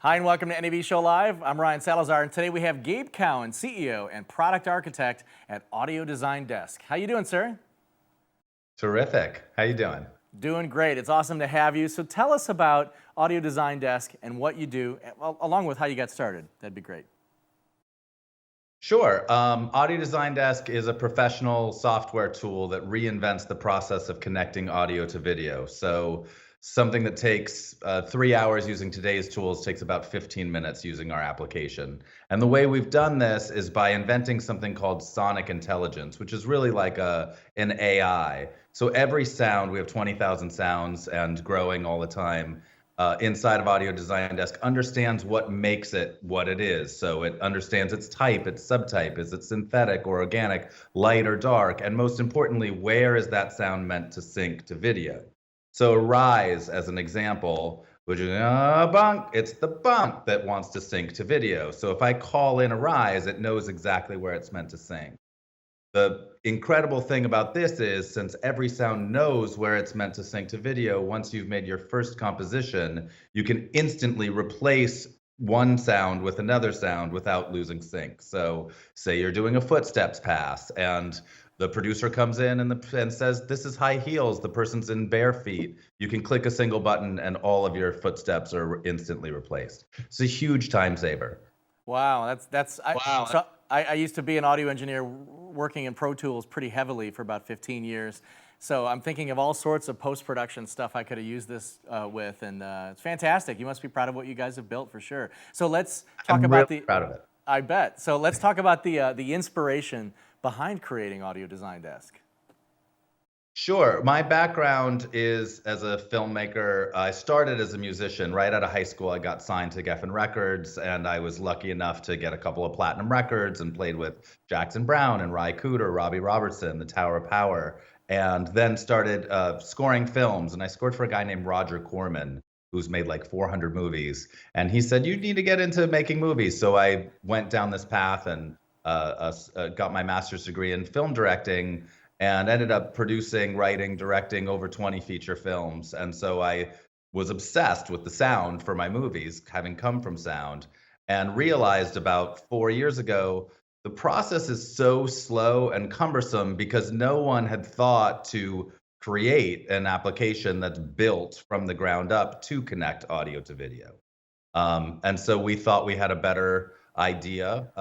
Hi, and welcome to NAB Show Live. I'm Ryan Salazar, and today we have Gabe Cowan, CEO and product architect at Audio Design Desk. How you doing, sir? Terrific. How you doing? Doing great. It's awesome to have you. So tell us about Audio Design Desk and what you do, along with how you got started. That'd be great. Sure. Audio Design Desk is a professional software tool that reinvents the process of connecting audio to video. So something that takes 3 hours using today's tools takes about 15 minutes using our application. And the way we've done this is by inventing something called sonic intelligence, which is really like an AI. So every sound, we have 20,000 sounds and growing all the time, inside of Audio Design Desk understands what makes it what it is. So it understands its type, its subtype, is it synthetic or organic, light or dark, and most importantly, where is that sound meant to sync to video? So a rise, as an example, which is bunk, it's the bunk that wants to sync to video. So if I call in a rise, it knows exactly where it's meant to sync. The incredible thing about this is, since every sound knows where it's meant to sync to video, once you've made your first composition, you can instantly replace one sound with another sound without losing sync. So say you're doing a footsteps pass and the producer comes in and says, this is high heels, the person's in bare feet. You can click a single button and all of your footsteps are instantly replaced. It's a huge time saver. Wow, I used to be an audio engineer working in Pro Tools pretty heavily for about 15 years. So I'm thinking of all sorts of post-production stuff I could have used this with, and it's fantastic. You must be proud of what you guys have built for sure. So let's talk about really proud of it. I bet. So let's talk about the inspiration behind creating Audio Design Desk. Sure. My background is as a filmmaker. I started as a musician. Right out of high school, I got signed to Geffen Records, and I was lucky enough to get a couple of platinum records and played with Jackson Browne and Ry Cooder, Robbie Robertson, the Tower of Power, and then started scoring films. And I scored for a guy named Roger Corman, who's made like 400 movies. And he said, you need to get into making movies. So I went down this path and got my master's degree in film directing, and ended up producing, writing, directing over 20 feature films. And so I was obsessed with the sound for my movies, having come from sound, and realized about 4 years ago, the process is so slow and cumbersome because no one had thought to create an application that's built from the ground up to connect audio to video. And so we thought we had a better idea.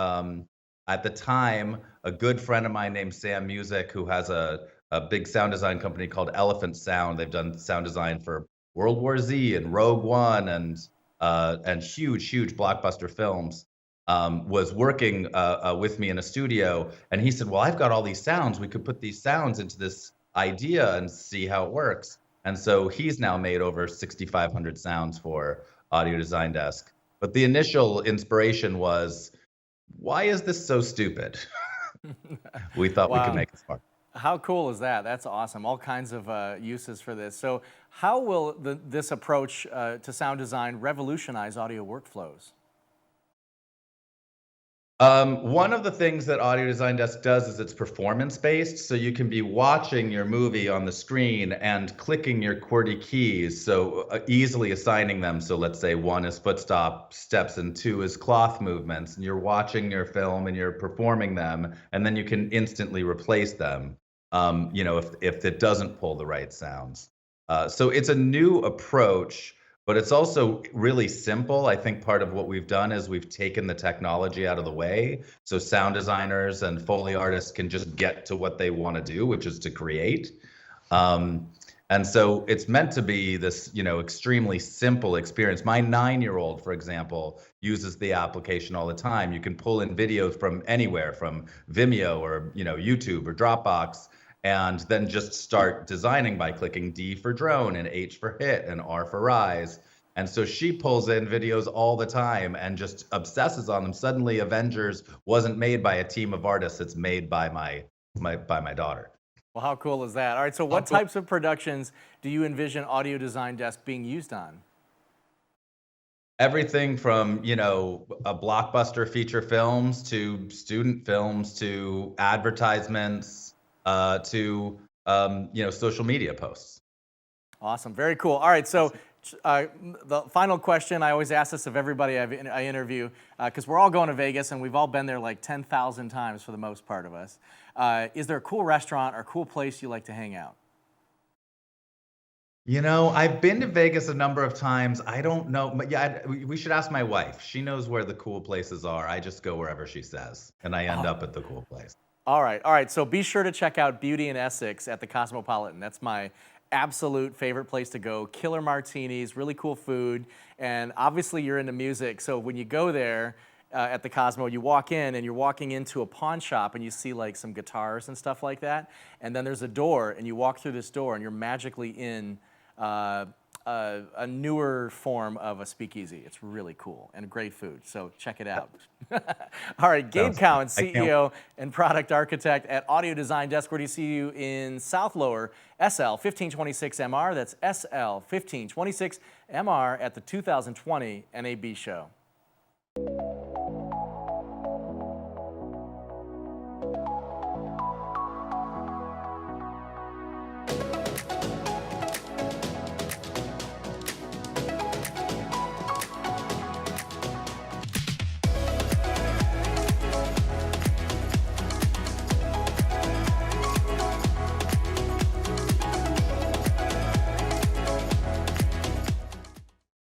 At the time, a good friend of mine named Sam Music, who has a big sound design company called Elephant Sound. They've done sound design for World War Z and Rogue One and huge blockbuster films, was working with me in a studio. And he said, well, I've got all these sounds. We could put these sounds into this idea and see how it works. And so he's now made over 6,500 sounds for Audio Design Desk. But the initial inspiration was, why is this so stupid? We thought we could make it smart. How cool is that? That's awesome. All kinds of uses for this. So how will this approach to sound design revolutionize audio workflows? One of the things that Audio Design Desk does is it's performance-based, so you can be watching your movie on the screen and clicking your QWERTY keys, so easily assigning them. So let's say 1 is steps, and 2 is cloth movements, and you're watching your film and you're performing them, and then you can instantly replace them, if it doesn't pull the right sounds. So it's a new approach, but it's also really simple. I think part of what we've done is we've taken the technology out of the way, so sound designers and Foley artists can just get to what they want to do, which is to create. And so it's meant to be this, extremely simple experience. My 9-year-old, for example, uses the application all the time. You can pull in videos from anywhere, from Vimeo or YouTube or Dropbox, and then just start designing by clicking D for drone and H for hit and R for rise. And so she pulls in videos all the time and just obsesses on them. Suddenly Avengers wasn't made by a team of artists, it's made by my daughter. Well, how cool is that? All right, so what types of productions do you envision Audio Design Desk being used on? Everything from, a blockbuster feature films to student films to advertisements, to social media posts. Awesome, very cool. All right, so The final question, I always ask this of everybody I interview, because we're all going to Vegas and we've all been there like 10,000 times for the most part of us. Is there a cool restaurant or cool place you like to hang out? You know, I've been to Vegas a number of times. I don't know, but yeah, we should ask my wife. She knows where the cool places are. I just go wherever she says, and I end up at the cool place. All right. So be sure to check out Beauty in Essex at the Cosmopolitan. That's my absolute favorite place to go. Killer martinis, really cool food, and obviously you're into music. So when you go there at the Cosmo, you walk in and you're walking into a pawn shop and you see like some guitars and stuff like that. And then there's a door and you walk through this door and you're magically in a newer form of a speakeasy. It's really cool and great food, so check it out. All right, Gabe Cowan, CEO and product architect at Audio Design Desk. Where do you see you in South Lower, SL 1526MR? That's SL 1526MR at the 2020 NAB show.